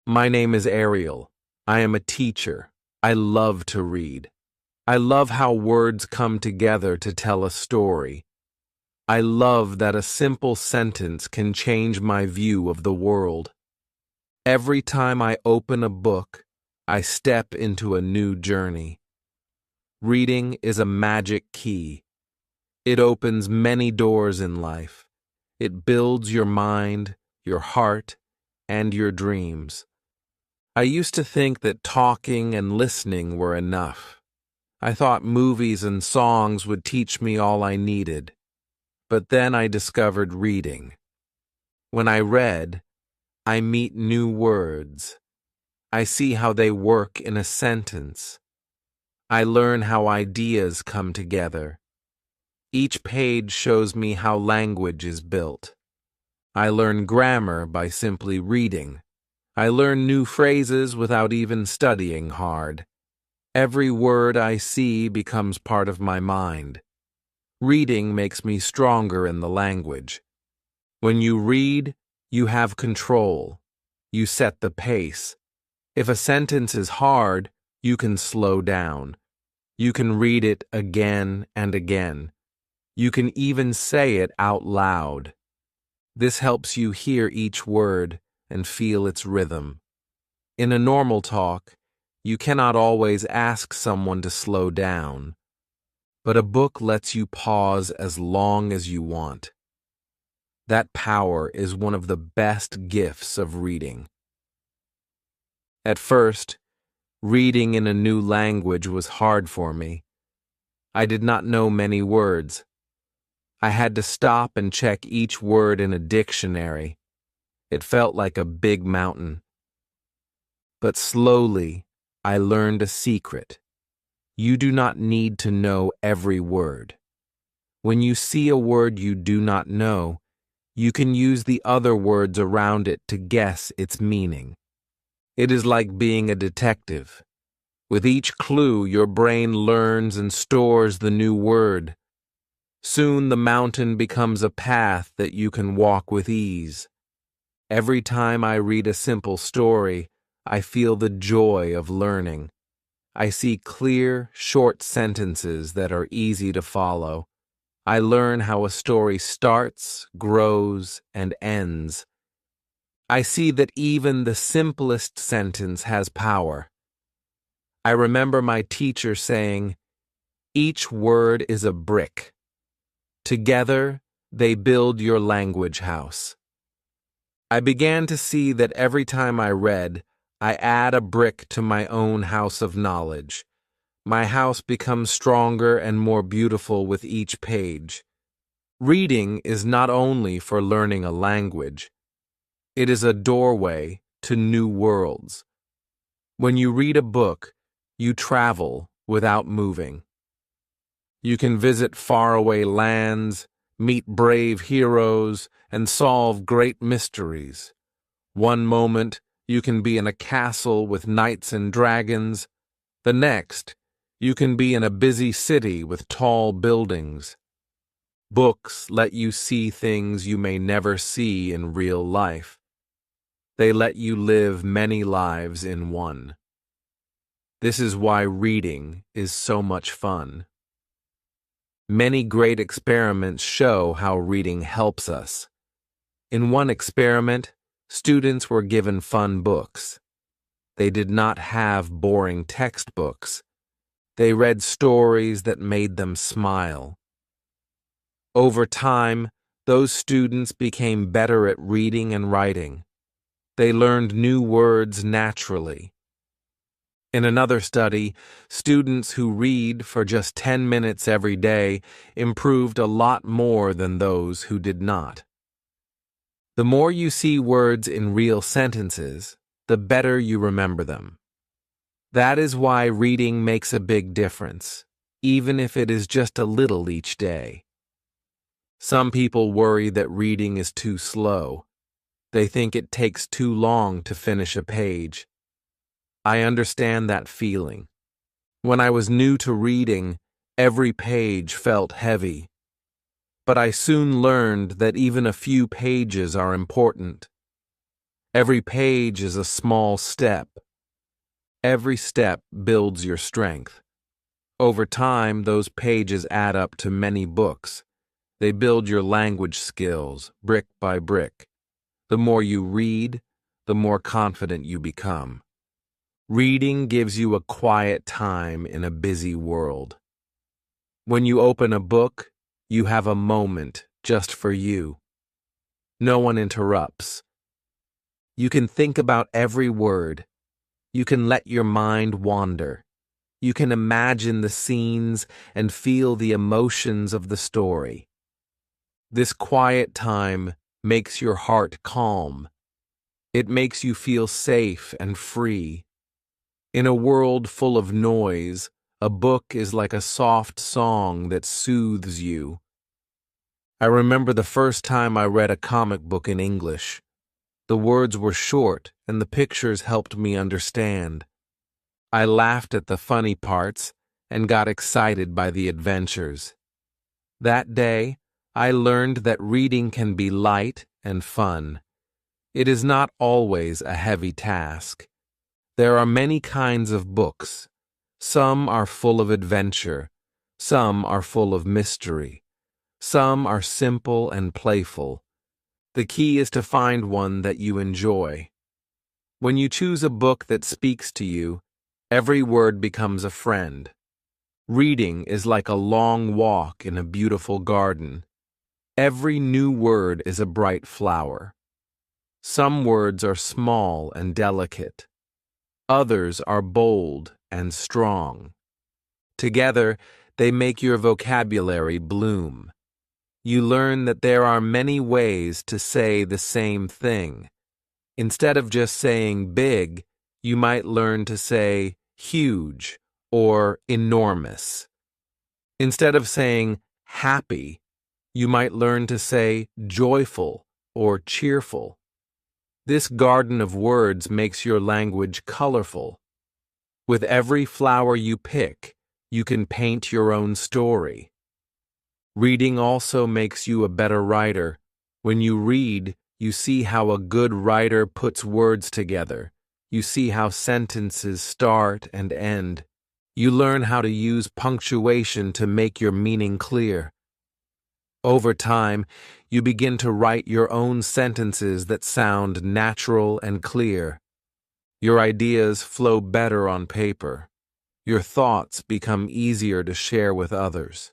My name is Ariel. I am a teacher. I love to read. I love how words come together to tell a story. I love that a simple sentence can change my view of the world. Every time I open a book, I step into a new journey. Reading is a magic key. It opens many doors in life. It builds your mind, your heart, and your dreams. I used to think that talking and listening were enough. I thought movies and songs would teach me all I needed. But then I discovered reading. When I read, I meet new words. I see how they work in a sentence. I learn how ideas come together. Each page shows me how language is built. I learn grammar by simply reading. I learn new phrases without even studying hard. Every word I see becomes part of my mind. Reading makes me stronger in the language. When you read, you have control. You set the pace. If a sentence is hard, you can slow down. You can read it again and again. You can even say it out loud. This helps you hear each word and feel its rhythm. In a normal talk, you cannot always ask someone to slow down, but a book lets you pause as long as you want. That power is one of the best gifts of reading. At first, reading in a new language was hard for me. I did not know many words. I had to stop and check each word in a dictionary. It felt like a big mountain. But slowly, I learned a secret. You do not need to know every word. When you see a word you do not know, you can use the other words around it to guess its meaning. It is like being a detective. With each clue, your brain learns and stores the new word. Soon the mountain becomes a path that you can walk with ease. Every time I read a simple story, I feel the joy of learning. I see clear, short sentences that are easy to follow. I learn how a story starts, grows, and ends. I see that even the simplest sentence has power. I remember my teacher saying, "Each word is a brick. Together, they build your language house." I began to see that every time I read, I add a brick to my own house of knowledge. My house becomes stronger and more beautiful with each page. Reading is not only for learning a language. It is a doorway to new worlds. When you read a book, you travel without moving. You can visit faraway lands, meet brave heroes, and solve great mysteries. One moment, you can be in a castle with knights and dragons. The next, you can be in a busy city with tall buildings. Books let you see things you may never see in real life. They let you live many lives in one. This is why reading is so much fun. Many great experiments show how reading helps us. In one experiment, students were given fun books. They did not have boring textbooks. They read stories that made them smile. Over time, those students became better at reading and writing. They learned new words naturally. In another study, students who read for just 10 minutes every day improved a lot more than those who did not. The more you see words in real sentences, the better you remember them. That is why reading makes a big difference, even if it is just a little each day. Some people worry that reading is too slow. They think it takes too long to finish a page. I understand that feeling. When I was new to reading, every page felt heavy. But I soon learned that even a few pages are important. Every page is a small step. Every step builds your strength. Over time, those pages add up to many books. They build your language skills, brick by brick. The more you read, the more confident you become. Reading gives you a quiet time in a busy world. When you open a book, you have a moment just for you. No one interrupts. You can think about every word. You can let your mind wander. You can imagine the scenes and feel the emotions of the story. This quiet time makes your heart calm. It makes you feel safe and free. In a world full of noise, a book is like a soft song that soothes you. I remember the first time I read a comic book in English. The words were short and the pictures helped me understand. I laughed at the funny parts and got excited by the adventures. That day, I learned that reading can be light and fun. It is not always a heavy task. There are many kinds of books. Some are full of adventure. Some are full of mystery. Some are simple and playful. The key is to find one that you enjoy. When you choose a book that speaks to you, every word becomes a friend. Reading is like a long walk in a beautiful garden. Every new word is a bright flower. Some words are small and delicate. Others are bold and strong. Together, they make your vocabulary bloom. You learn that there are many ways to say the same thing. Instead of just saying big, you might learn to say huge or enormous. Instead of saying happy, you might learn to say joyful or cheerful. This garden of words makes your language colorful. With every flower you pick, you can paint your own story. Reading also makes you a better writer. When you read, you see how a good writer puts words together. You see how sentences start and end. You learn how to use punctuation to make your meaning clear. Over time, you begin to write your own sentences that sound natural and clear. Your ideas flow better on paper. Your thoughts become easier to share with others.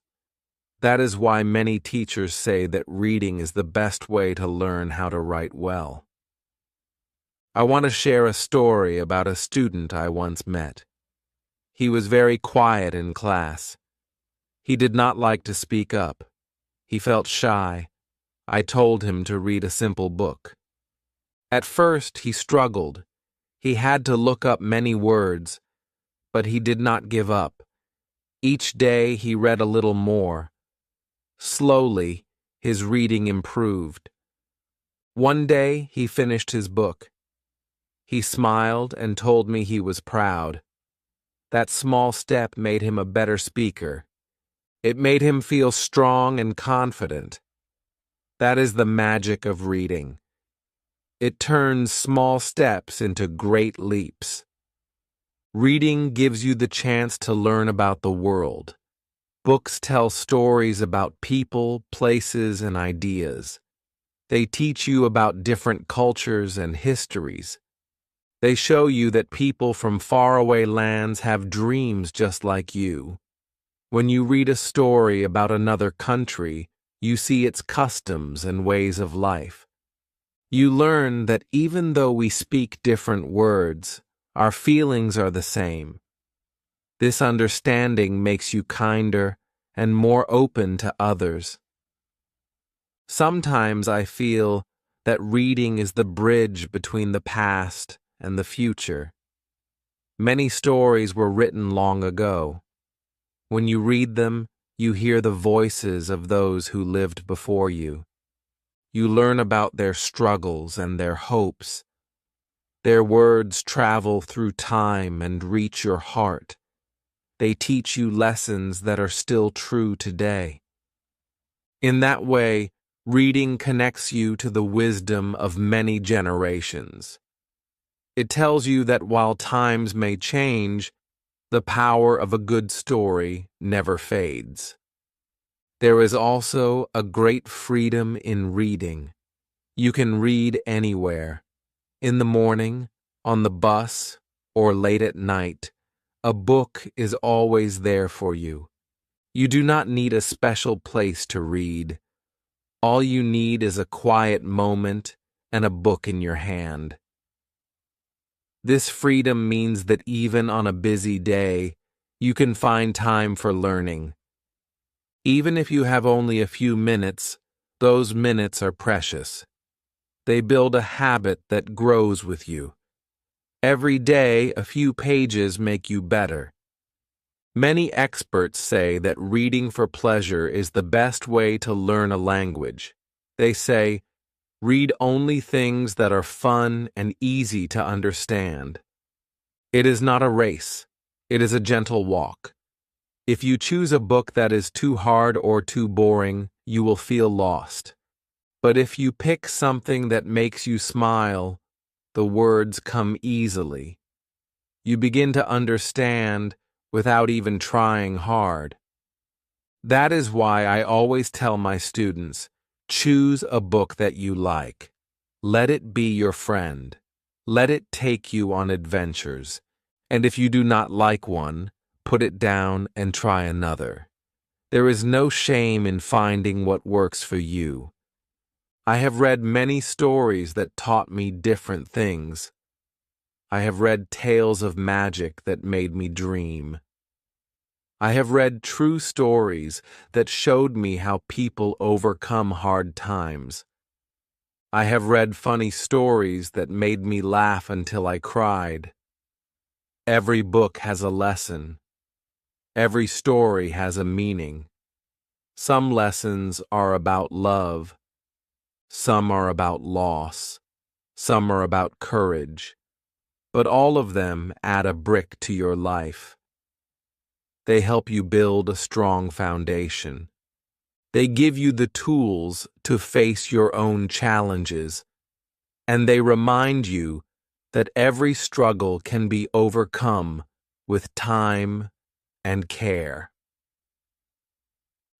That is why many teachers say that reading is the best way to learn how to write well. I want to share a story about a student I once met. He was very quiet in class. He did not like to speak up. He felt shy. I told him to read a simple book. At first, he struggled. He had to look up many words, but he did not give up. Each day, he read a little more. Slowly, his reading improved. One day, he finished his book. He smiled and told me he was proud. That small step made him a better speaker. It made him feel strong and confident. That is the magic of reading. It turns small steps into great leaps. Reading gives you the chance to learn about the world. Books tell stories about people, places, and ideas. They teach you about different cultures and histories. They show you that people from faraway lands have dreams just like you. When you read a story about another country, you see its customs and ways of life. You learn that even though we speak different words, our feelings are the same. This understanding makes you kinder and more open to others. Sometimes I feel that reading is the bridge between the past and the future. Many stories were written long ago. When you read them, you hear the voices of those who lived before you. You learn about their struggles and their hopes. Their words travel through time and reach your heart. They teach you lessons that are still true today. In that way, Reading connects you to the wisdom of many generations. It tells you that while times may change, the power of a good story never fades. There is also a great freedom in reading. You can read anywhere. In the morning, on the bus, or late at night. A book is always there for you. You do not need a special place to read. All you need is a quiet moment and a book in your hand. This freedom means that even on a busy day, you can find time for learning. Even if you have only a few minutes, those minutes are precious. They build a habit that grows with you. Every day, a few pages make you better. Many experts say that reading for pleasure is the best way to learn a language. They say, read only things that are fun and easy to understand. It is not a race. It is a gentle walk. If you choose a book that is too hard or too boring, you will feel lost. But if you pick something that makes you smile, the words come easily. You begin to understand without even trying hard. That is why I always tell my students, choose a book that you like. Let it be your friend. Let it take you on adventures. And if you do not like one, put it down and try another. There is no shame in finding what works for you. I have read many stories that taught me different things. I have read tales of magic that made me dream. I have read true stories that showed me how people overcome hard times. I have read funny stories that made me laugh until I cried. Every book has a lesson. Every story has a meaning. Some lessons are about love. Some are about loss. Some are about courage. But all of them add a brick to your life. They help you build a strong foundation. They give you the tools to face your own challenges, and they remind you that every struggle can be overcome with time and care.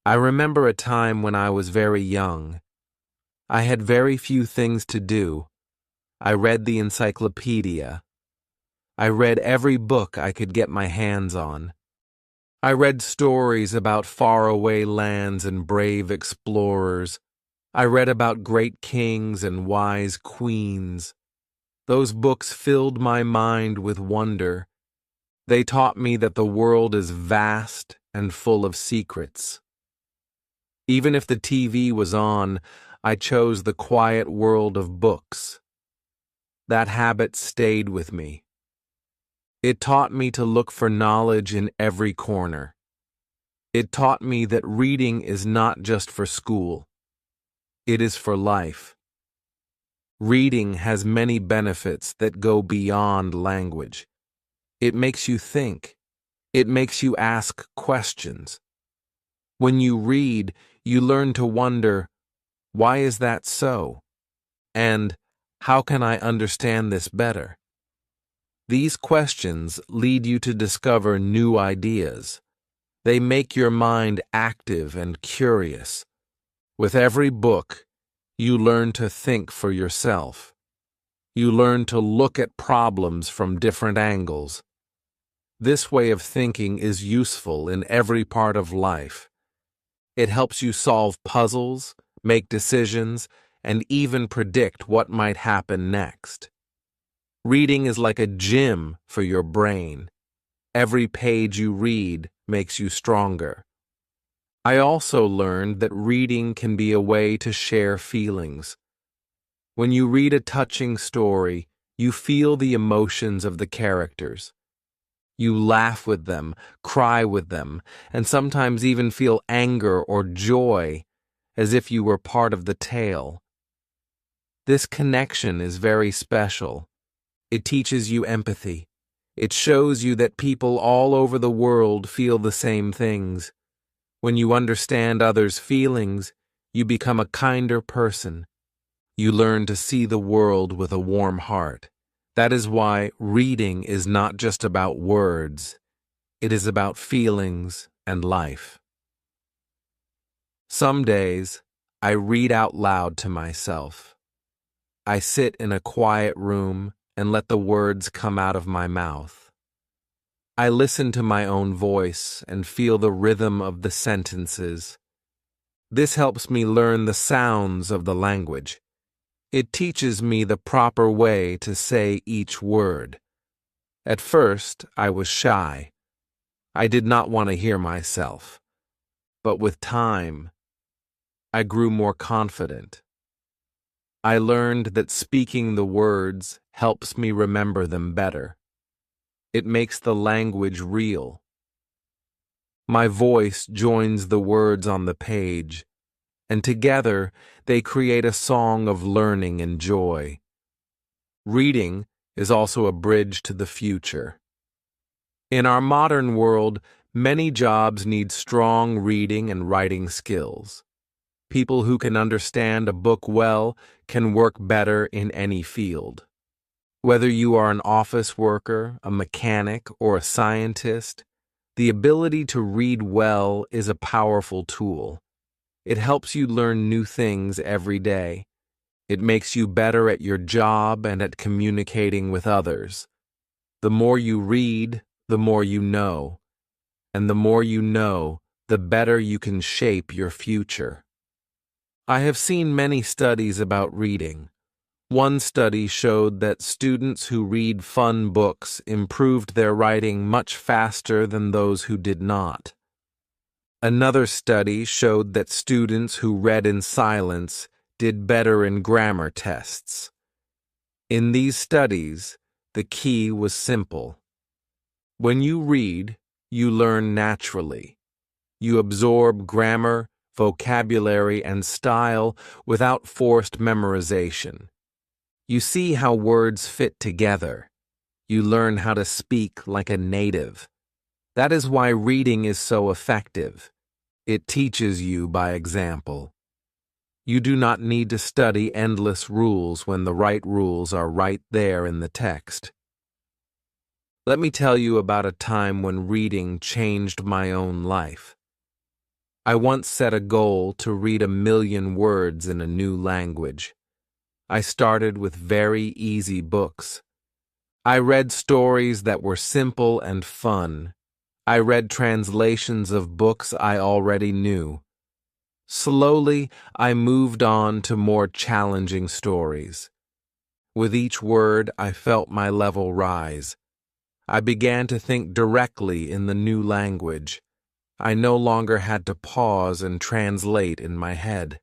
I remember a time when I was very young. I had very few things to do. I read the encyclopedia. I read every book I could get my hands on. I read stories about faraway lands and brave explorers. I read about great kings and wise queens. Those books filled my mind with wonder. They taught me that the world is vast and full of secrets. Even if the TV was on, I chose the quiet world of books. That habit stayed with me. It taught me to look for knowledge in every corner. It taught me that reading is not just for school. It is for life. Reading has many benefits that go beyond language. It makes you think. It makes you ask questions. When you read, you learn to wonder, why is that so? And how can I understand this better? These questions lead you to discover new ideas. They make your mind active and curious. With every book, you learn to think for yourself. You learn to look at problems from different angles. This way of thinking is useful in every part of life. It helps you solve puzzles, make decisions, and even predict what might happen next. Reading is like a gym for your brain. Every page you read makes you stronger. I also learned that reading can be a way to share feelings. When you read a touching story, you feel the emotions of the characters. You laugh with them, cry with them, and sometimes even feel anger or joy, as if you were part of the tale. This connection is very special. It teaches you empathy. It shows you that people all over the world feel the same things. When you understand others' feelings, You become a kinder person. You learn to see the world with a warm heart. That is why reading is not just about words. It is about feelings and life. Some days, I read out loud to myself. I sit in a quiet room and let the words come out of my mouth. I listen to my own voice and feel the rhythm of the sentences. This helps me learn the sounds of the language. It teaches me the proper way to say each word. At first, I was shy. I did not want to hear myself. But with time, I grew more confident. I learned that speaking the words helps me remember them better. It makes the language real. My voice joins the words on the page, and together they create a song of learning and joy. Reading is also a bridge to the future. In our modern world, many jobs need strong reading and writing skills. People who can understand a book well can work better in any field. Whether you are an office worker, a mechanic, or a scientist, the ability to read well is a powerful tool. It helps you learn new things every day. It makes you better at your job and at communicating with others. The more you read, the more you know. And the more you know, the better you can shape your future. I have seen many studies about reading. One study showed that students who read fun books improved their writing much faster than those who did not. Another study showed that students who read in silence did better in grammar tests. In these studies, the key was simple. When you read, you learn naturally. You absorb grammar, vocabulary, and style without forced memorization. You see how words fit together. You learn how to speak like a native. That is why reading is so effective. It teaches you by example. You do not need to study endless rules when the right rules are right there in the text. Let me tell you about a time when reading changed my own life. I once set a goal to read 1,000,000 words in a new language. I started with very easy books. I read stories that were simple and fun. I read translations of books I already knew. Slowly, I moved on to more challenging stories. With each word, I felt my level rise. I began to think directly in the new language. I no longer had to pause and translate in my head.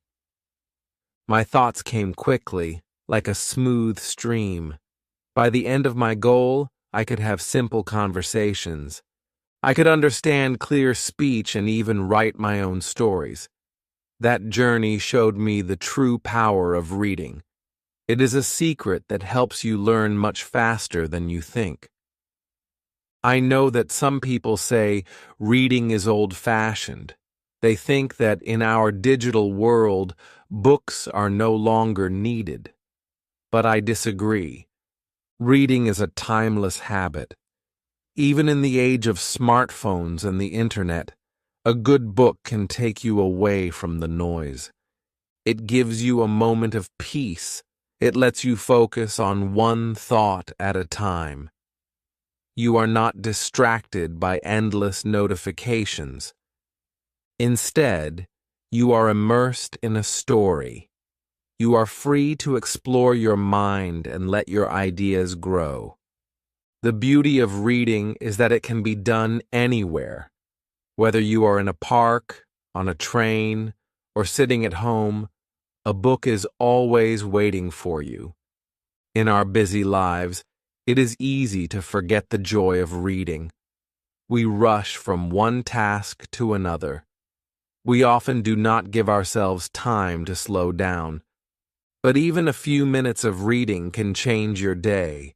My thoughts came quickly, like a smooth stream. By the end of my goal, I could have simple conversations. I could understand clear speech and even write my own stories. That journey showed me the true power of reading. It is a secret that helps you learn much faster than you think. I know that some people say reading is old-fashioned. They think that in our digital world, books are no longer needed. But I disagree. Reading is a timeless habit. Even in the age of smartphones and the internet, a good book can take you away from the noise. It gives you a moment of peace. It lets you focus on one thought at a time. You are not distracted by endless notifications. Instead, you are immersed in a story. You are free to explore your mind and let your ideas grow. The beauty of reading is that it can be done anywhere. Whether you are in a park, on a train, or sitting at home, a book is always waiting for you. In our busy lives, it is easy to forget the joy of reading. We rush from one task to another. We often do not give ourselves time to slow down. But even a few minutes of reading can change your day.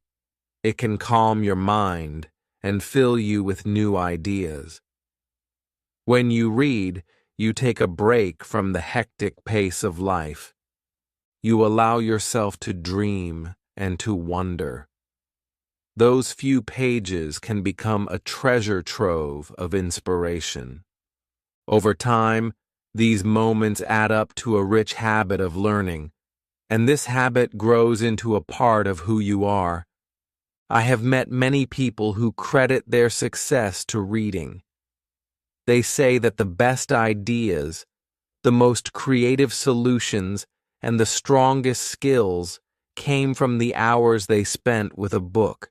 It can calm your mind and fill you with new ideas. When you read, you take a break from the hectic pace of life. You allow yourself to dream and to wonder. Those few pages can become a treasure trove of inspiration. Over time, these moments add up to a rich habit of learning, and this habit grows into a part of who you are. I have met many people who credit their success to reading. They say that the best ideas, the most creative solutions, and the strongest skills came from the hours they spent with a book.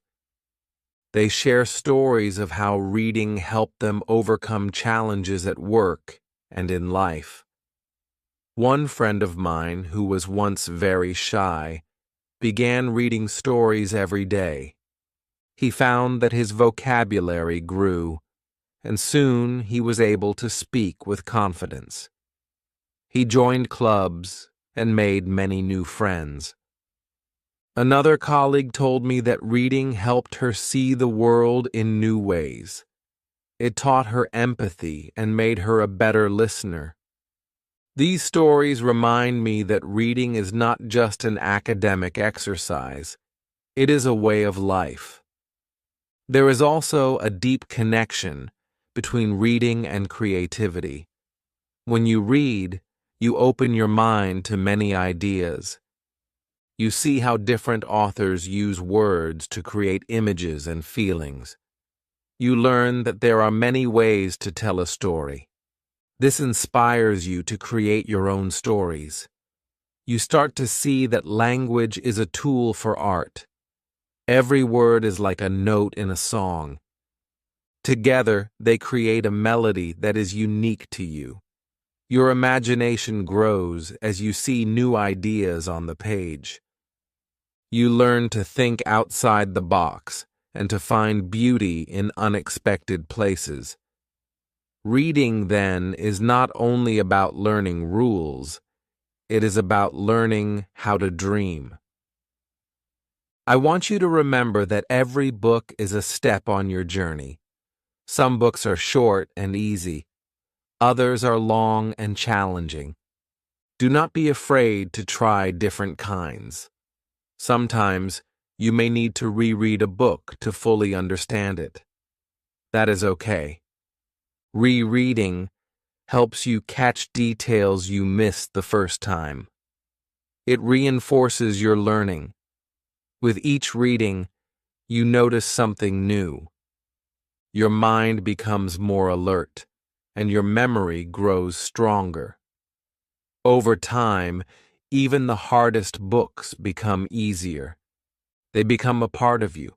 They share stories of how reading helped them overcome challenges at work and in life. One friend of mine, who was once very shy, began reading stories every day. He found that his vocabulary grew, and soon he was able to speak with confidence. He joined clubs and made many new friends. Another colleague told me that reading helped her see the world in new ways. It taught her empathy and made her a better listener. These stories remind me that reading is not just an academic exercise. It is a way of life. There is also a deep connection between reading and creativity. When you read, you open your mind to many ideas. You see how different authors use words to create images and feelings. You learn that there are many ways to tell a story. This inspires you to create your own stories. You start to see that language is a tool for art. Every word is like a note in a song. Together, they create a melody that is unique to you. Your imagination grows as you see new ideas on the page. You learn to think outside the box and to find beauty in unexpected places. Reading, then, is not only about learning rules, it is about learning how to dream. I want you to remember that every book is a step on your journey. Some books are short and easy. Others are long and challenging. Do not be afraid to try different kinds. Sometimes you may need to reread a book to fully understand it. That is okay. Rereading helps you catch details you missed the first time. It reinforces your learning. With each reading, you notice something new. Your mind becomes more alert, and your memory grows stronger. Over time, even the hardest books become easier. They become a part of you,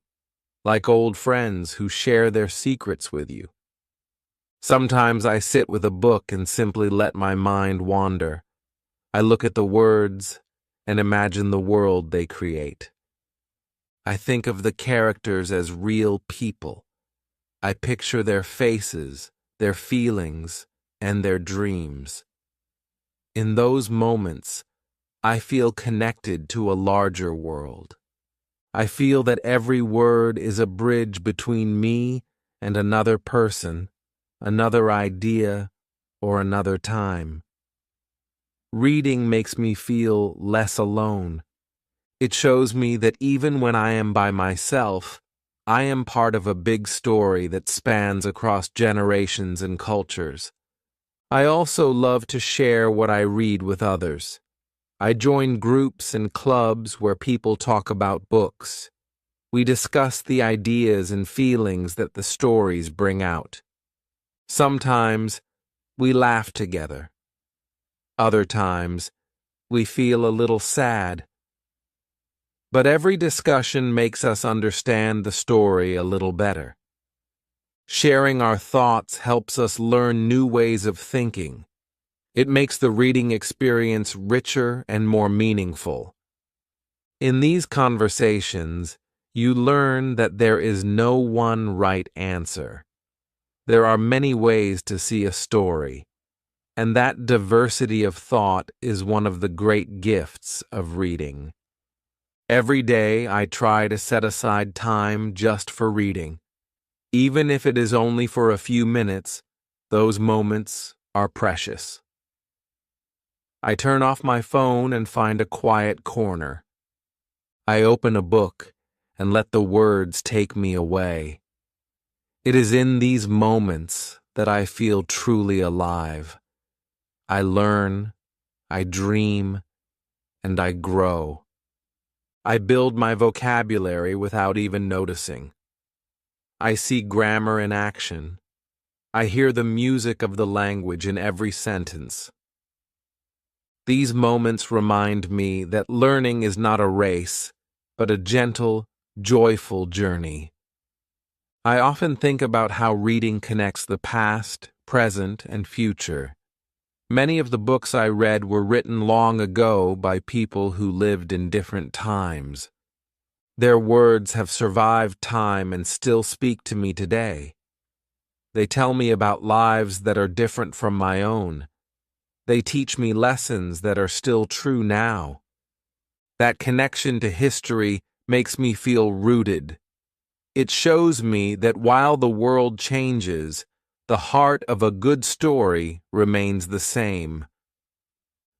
like old friends who share their secrets with you. Sometimes I sit with a book and simply let my mind wander. I look at the words and imagine the world they create. I think of the characters as real people. I picture their faces, their feelings, and their dreams. In those moments, I feel connected to a larger world. I feel that every word is a bridge between me and another person, another idea, or another time. Reading makes me feel less alone. It shows me that even when I am by myself, I am part of a big story that spans across generations and cultures. I also love to share what I read with others. I join groups and clubs where people talk about books. We discuss the ideas and feelings that the stories bring out. Sometimes we laugh together. Other times we feel a little sad. But every discussion makes us understand the story a little better. Sharing our thoughts helps us learn new ways of thinking. It makes the reading experience richer and more meaningful. In these conversations, you learn that there is no one right answer. There are many ways to see a story, and that diversity of thought is one of the great gifts of reading. Every day I try to set aside time just for reading. Even if it is only for a few minutes, those moments are precious. I turn off my phone and find a quiet corner. I open a book and let the words take me away. It is in these moments that I feel truly alive. I learn, I dream, and I grow. I build my vocabulary without even noticing. I see grammar in action. I hear the music of the language in every sentence. These moments remind me that learning is not a race, but a gentle, joyful journey. I often think about how reading connects the past, present, and future. Many of the books I read were written long ago by people who lived in different times. Their words have survived time and still speak to me today. They tell me about lives that are different from my own. They teach me lessons that are still true now. That connection to history makes me feel rooted. It shows me that while the world changes, the heart of a good story remains the same.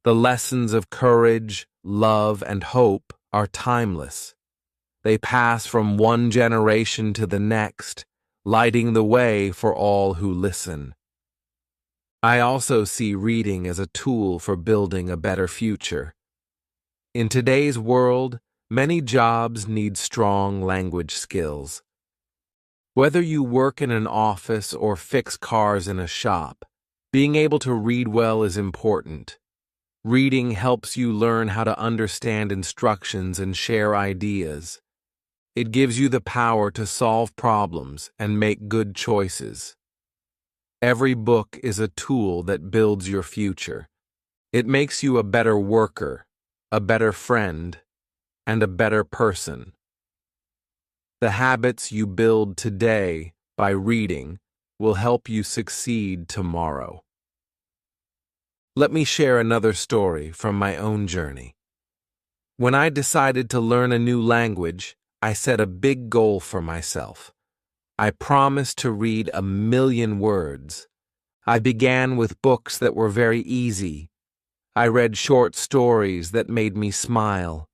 The lessons of courage, love, and hope are timeless. They pass from one generation to the next, lighting the way for all who listen. I also see reading as a tool for building a better future. In today's world, many jobs need strong language skills. Whether you work in an office or fix cars in a shop, being able to read well is important. Reading helps you learn how to understand instructions and share ideas. It gives you the power to solve problems and make good choices. Every book is a tool that builds your future. It makes you a better worker, a better friend, and a better person. The habits you build today by reading will help you succeed tomorrow. Let me share another story from my own journey. When I decided to learn a new language, I set a big goal for myself. I promised to read 1,000,000 words. I began with books that were very easy. I read short stories that made me smile.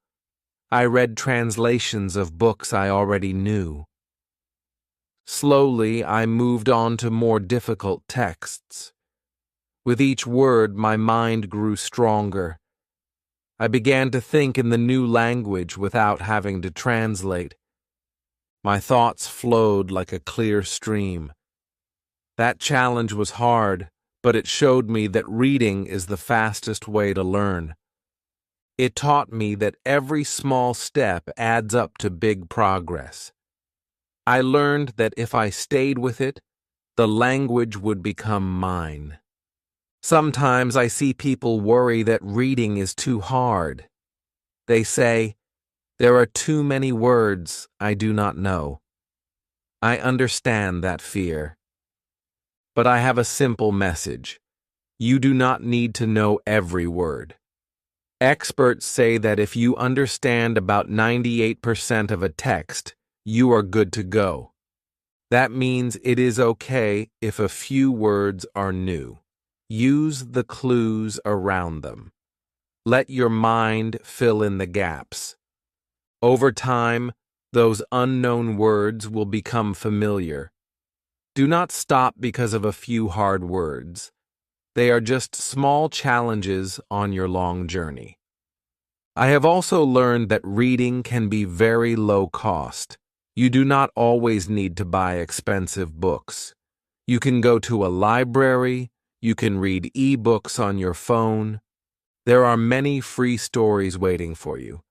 I read translations of books I already knew. Slowly, I moved on to more difficult texts. With each word, my mind grew stronger. I began to think in the new language without having to translate. My thoughts flowed like a clear stream. That challenge was hard, but it showed me that reading is the fastest way to learn. It taught me that every small step adds up to big progress. I learned that if I stayed with it, the language would become mine. Sometimes I see people worry that reading is too hard. They say, "There are too many words I do not know." I understand that fear. But I have a simple message. You do not need to know every word. Experts say that if you understand about 98% of a text, you are good to go. That means it is okay if a few words are new. Use the clues around them. Let your mind fill in the gaps. Over time, those unknown words will become familiar. Do not stop because of a few hard words. They are just small challenges on your long journey. I have also learned that reading can be very low cost. You do not always need to buy expensive books. You can go to a library, you can read e-books on your phone. There are many free stories waiting for you.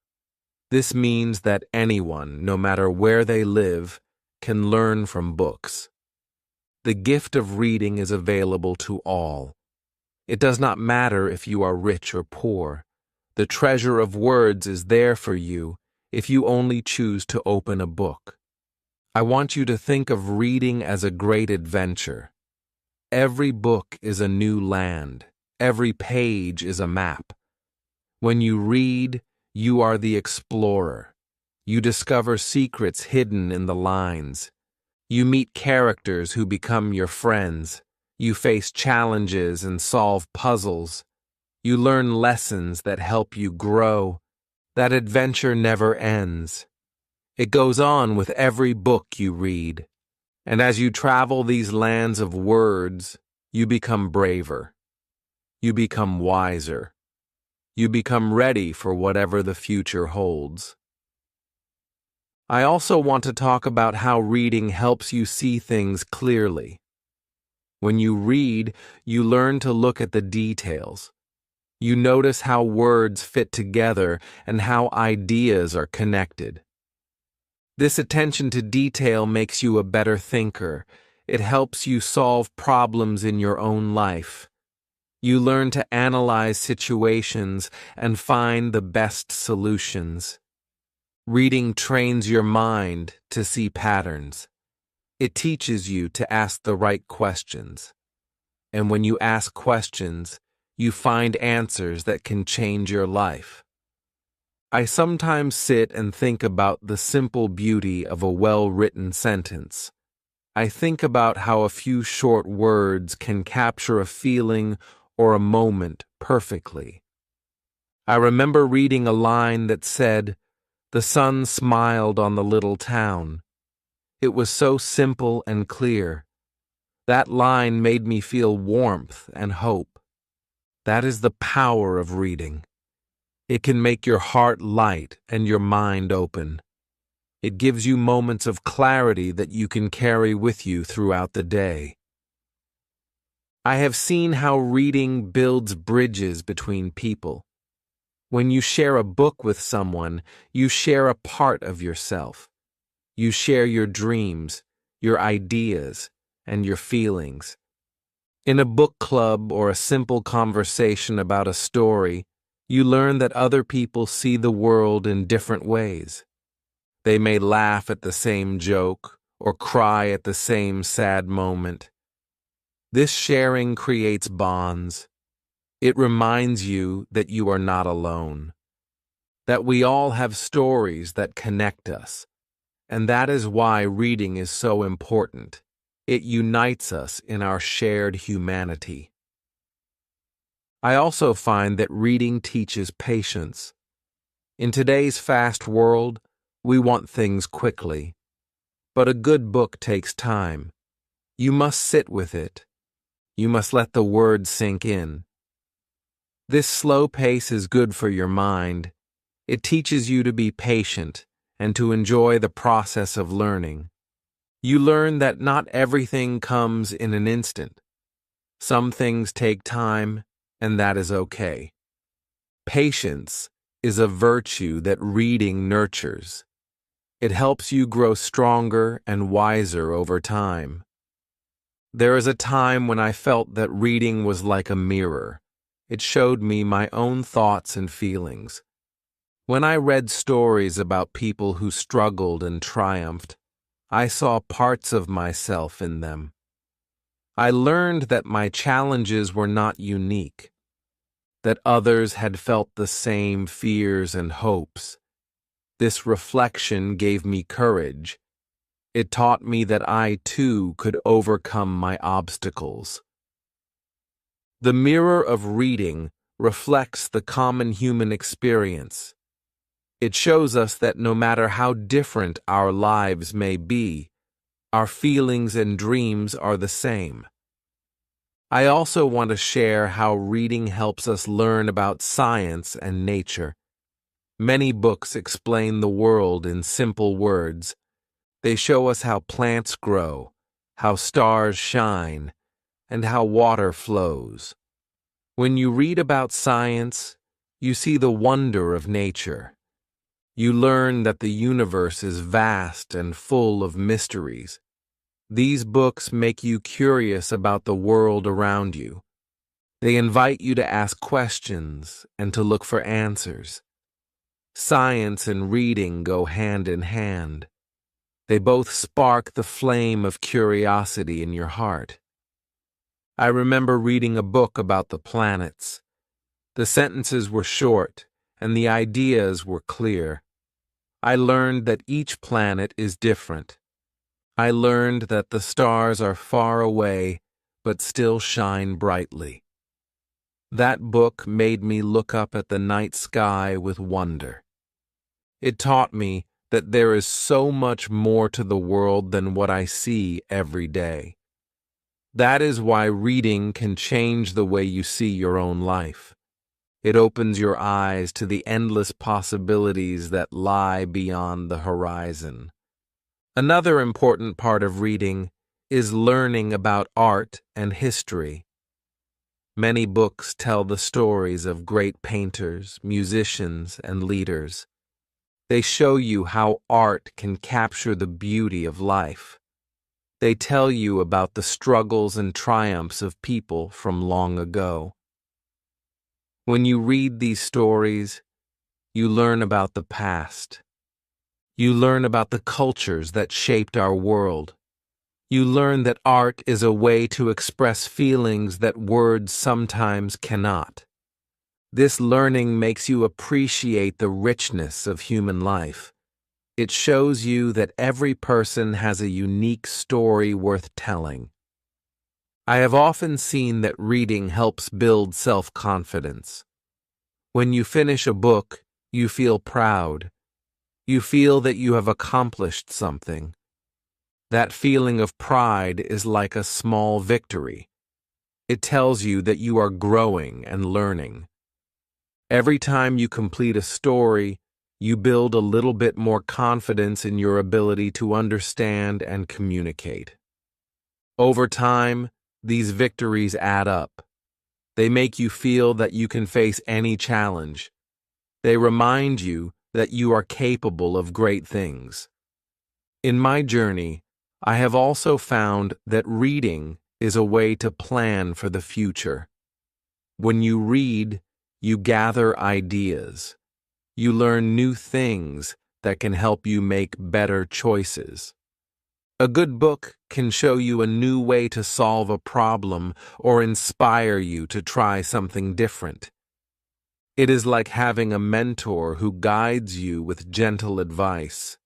This means that anyone, no matter where they live, can learn from books. The gift of reading is available to all. It does not matter if you are rich or poor. The treasure of words is there for you if you only choose to open a book. I want you to think of reading as a great adventure. Every book is a new land. Every page is a map. When you read, you are the explorer. You discover secrets hidden in the lines. You meet characters who become your friends. You face challenges and solve puzzles. You learn lessons that help you grow. That adventure never ends. It goes on with every book you read. And as you travel these lands of words, you become braver. You become wiser. You become ready for whatever the future holds. I also want to talk about how reading helps you see things clearly. When you read, you learn to look at the details. You notice how words fit together and how ideas are connected. This attention to detail makes you a better thinker. It helps you solve problems in your own life. You learn to analyze situations and find the best solutions. Reading trains your mind to see patterns. It teaches you to ask the right questions. And when you ask questions, you find answers that can change your life. I sometimes sit and think about the simple beauty of a well-written sentence. I think about how a few short words can capture a feeling or a moment perfectly. I remember reading a line that said, "The sun smiled on the little town." It was so simple and clear. That line made me feel warmth and hope. That is the power of reading. It can make your heart light and your mind open. It gives you moments of clarity that you can carry with you throughout the day. I have seen how reading builds bridges between people. When you share a book with someone, you share a part of yourself. You share your dreams, your ideas, and your feelings. In a book club or a simple conversation about a story, you learn that other people see the world in different ways. They may laugh at the same joke or cry at the same sad moment. This sharing creates bonds. It reminds you that you are not alone, that we all have stories that connect us, and that is why reading is so important. It unites us in our shared humanity. I also find that reading teaches patience. In today's fast world, we want things quickly, but a good book takes time. You must sit with it. You must let the words sink in. This slow pace is good for your mind. It teaches you to be patient and to enjoy the process of learning. You learn that not everything comes in an instant. Some things take time, and that is okay. Patience is a virtue that reading nurtures. It helps you grow stronger and wiser over time. There is a time when I felt that reading was like a mirror. It showed me my own thoughts and feelings. When I read stories about people who struggled and triumphed, I saw parts of myself in them. I learned that my challenges were not unique, that others had felt the same fears and hopes. This reflection gave me courage. It taught me that I, too, could overcome my obstacles. The mirror of reading reflects the common human experience. It shows us that no matter how different our lives may be, our feelings and dreams are the same. I also want to share how reading helps us learn about science and nature. Many books explain the world in simple words. They show us how plants grow, how stars shine, and how water flows. When you read about science, you see the wonder of nature. You learn that the universe is vast and full of mysteries. These books make you curious about the world around you. They invite you to ask questions and to look for answers. Science and reading go hand in hand. They both spark the flame of curiosity in your heart. I remember reading a book about the planets. The sentences were short, and the ideas were clear. I learned that each planet is different. I learned that the stars are far away, but still shine brightly. That book made me look up at the night sky with wonder. It taught me that there is so much more to the world than what I see every day. That is why reading can change the way you see your own life. It opens your eyes to the endless possibilities that lie beyond the horizon. Another important part of reading is learning about art and history. Many books tell the stories of great painters, musicians, and leaders. They show you how art can capture the beauty of life. They tell you about the struggles and triumphs of people from long ago. When you read these stories, you learn about the past. You learn about the cultures that shaped our world. You learn that art is a way to express feelings that words sometimes cannot. This learning makes you appreciate the richness of human life. It shows you that every person has a unique story worth telling. I have often seen that reading helps build self-confidence. When you finish a book, you feel proud. You feel that you have accomplished something. That feeling of pride is like a small victory. It tells you that you are growing and learning. Every time you complete a story, you build a little bit more confidence in your ability to understand and communicate. Over time, these victories add up. They make you feel that you can face any challenge. They remind you that you are capable of great things. In my journey, I have also found that reading is a way to plan for the future. When you read, you gather ideas. You learn new things that can help you make better choices. A good book can show you a new way to solve a problem or inspire you to try something different. It is like having a mentor who guides you with gentle advice.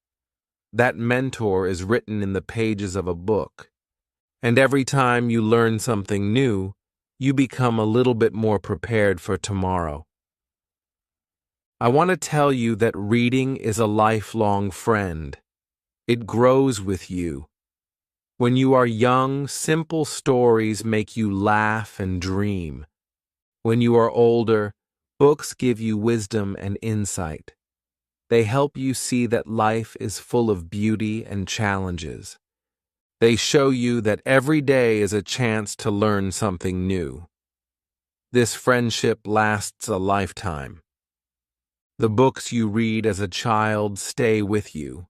That mentor is written in the pages of a book, and every time you learn something new, you become a little bit more prepared for tomorrow. I want to tell you that reading is a lifelong friend. It grows with you. When you are young, simple stories make you laugh and dream. When you are older, books give you wisdom and insight. They help you see that life is full of beauty and challenges. They show you that every day is a chance to learn something new. This friendship lasts a lifetime. The books you read as a child stay with you.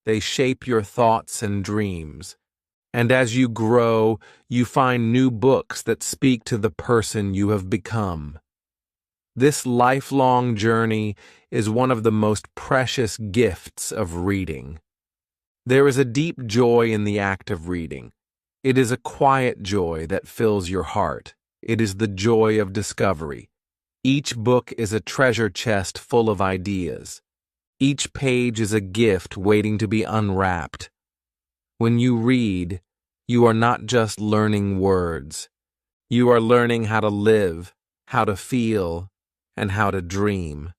They shape your thoughts and dreams. And as you grow, you find new books that speak to the person you have become. This lifelong journey is one of the most precious gifts of reading. There is a deep joy in the act of reading. It is a quiet joy that fills your heart. It is the joy of discovery. Each book is a treasure chest full of ideas. Each page is a gift waiting to be unwrapped. When you read, you are not just learning words. You are learning how to live, how to feel, and how to dream.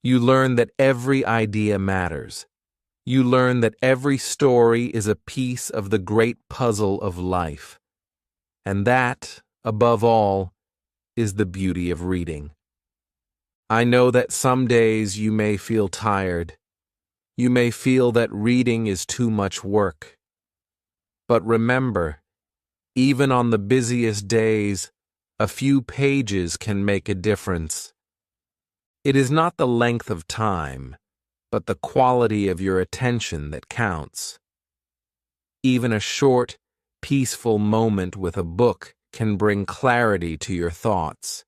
You learn that every idea matters. You learn that every story is a piece of the great puzzle of life. And that, above all, is the beauty of reading. I know that some days you may feel tired. You may feel that reading is too much work. But remember, even on the busiest days, a few pages can make a difference. It is not the length of time, but the quality of your attention that counts. Even a short, peaceful moment with a book can bring clarity to your thoughts.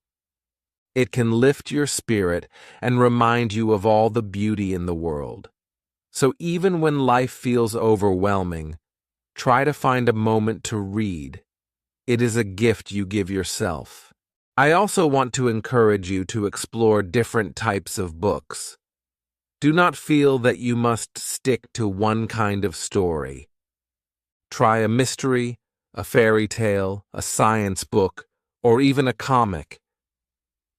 It can lift your spirit and remind you of all the beauty in the world. So even when life feels overwhelming, try to find a moment to read. It is a gift you give yourself. I also want to encourage you to explore different types of books. Do not feel that you must stick to one kind of story. Try a mystery, a fairy tale, a science book, or even a comic.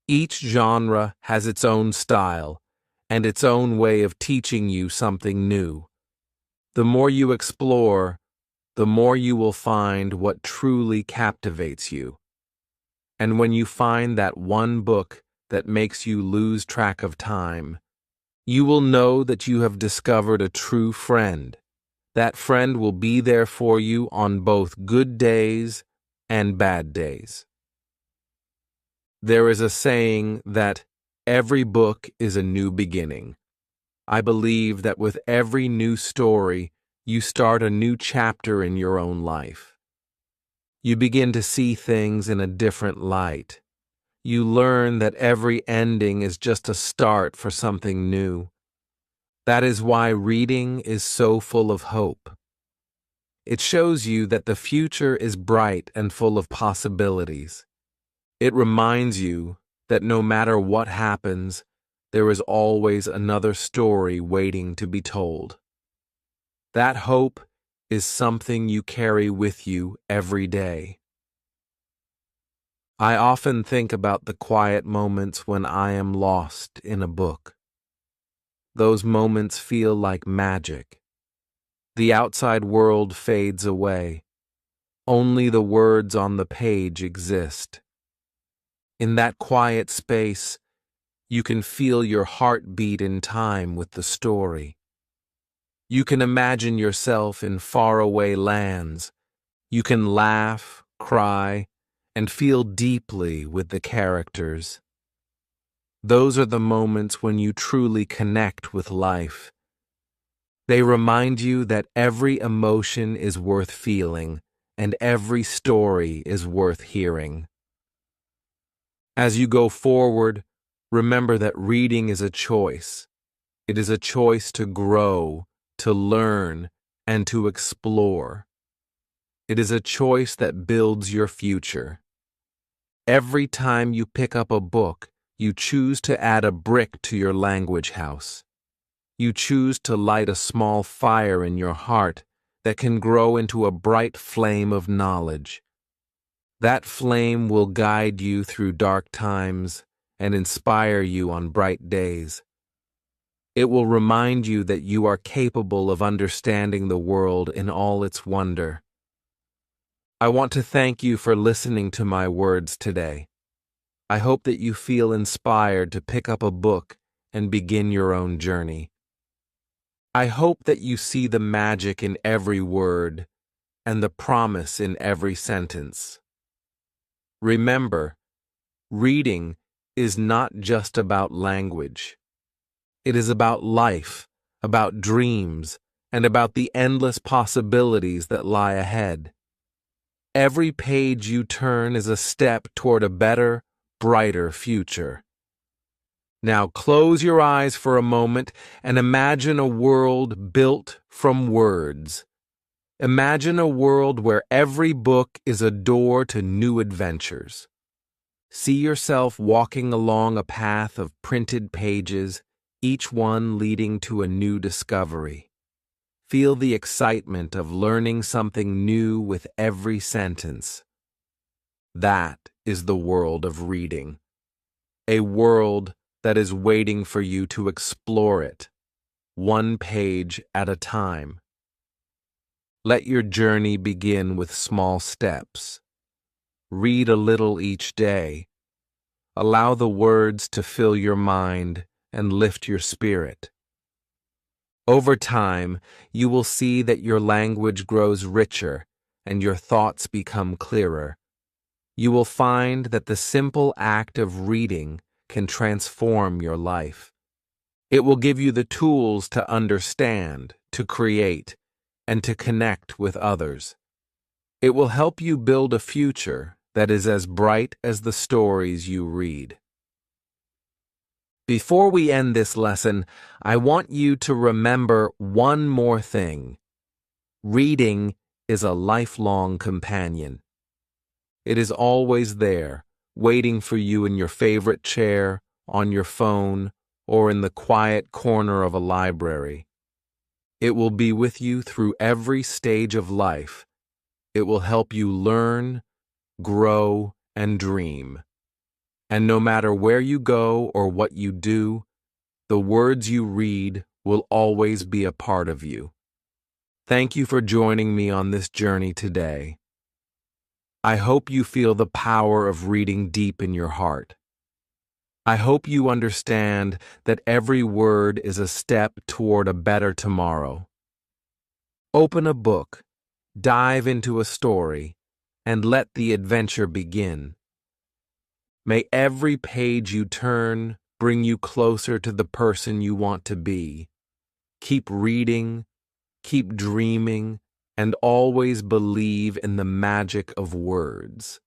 Each genre has its own style and its own way of teaching you something new. The more you explore, the more you will find what truly captivates you. And when you find that one book that makes you lose track of time, you will know that you have discovered a true friend. That friend will be there for you on both good days and bad days. There is a saying that every book is a new beginning. I believe that with every new story, you start a new chapter in your own life. You begin to see things in a different light. You learn that every ending is just a start for something new. That is why reading is so full of hope. It shows you that the future is bright and full of possibilities. It reminds you that no matter what happens, there is always another story waiting to be told. That hope is something you carry with you every day. I often think about the quiet moments when I am lost in a book. Those moments feel like magic. The outside world fades away. Only the words on the page exist. In that quiet space, you can feel your heart beat in time with the story. You can imagine yourself in faraway lands. You can laugh, cry, and feel deeply with the characters. Those are the moments when you truly connect with life. They remind you that every emotion is worth feeling and every story is worth hearing. As you go forward, remember that reading is a choice. It is a choice to grow, to learn, and to explore. It is a choice that builds your future. Every time you pick up a book, you choose to add a brick to your language house. You choose to light a small fire in your heart that can grow into a bright flame of knowledge. That flame will guide you through dark times and inspire you on bright days. It will remind you that you are capable of understanding the world in all its wonder. I want to thank you for listening to my words today. I hope that you feel inspired to pick up a book and begin your own journey. I hope that you see the magic in every word and the promise in every sentence. Remember, reading is not just about language. It is about life, about dreams, and about the endless possibilities that lie ahead. Every page you turn is a step toward a better, brighter future. Now close your eyes for a moment and imagine a world built from words. Imagine a world where every book is a door to new adventures. See yourself walking along a path of printed pages, each one leading to a new discovery. Feel the excitement of learning something new with every sentence. That is the world of reading. A world that is waiting for you to explore it, one page at a time. Let your journey begin with small steps. Read a little each day. Allow the words to fill your mind and lift your spirit. Over time, you will see that your language grows richer and your thoughts become clearer. You will find that the simple act of reading can transform your life. It will give you the tools to understand, to create, and to connect with others. It will help you build a future that is as bright as the stories you read. Before we end this lesson, I want you to remember one more thing. Reading is a lifelong companion. It is always there, waiting for you in your favorite chair, on your phone, or in the quiet corner of a library. It will be with you through every stage of life. It will help you learn, grow, and dream. And no matter where you go or what you do, the words you read will always be a part of you. Thank you for joining me on this journey today. I hope you feel the power of reading deep in your heart. I hope you understand that every word is a step toward a better tomorrow. Open a book, dive into a story, and let the adventure begin. May every page you turn bring you closer to the person you want to be. Keep reading, keep dreaming, and always believe in the magic of words.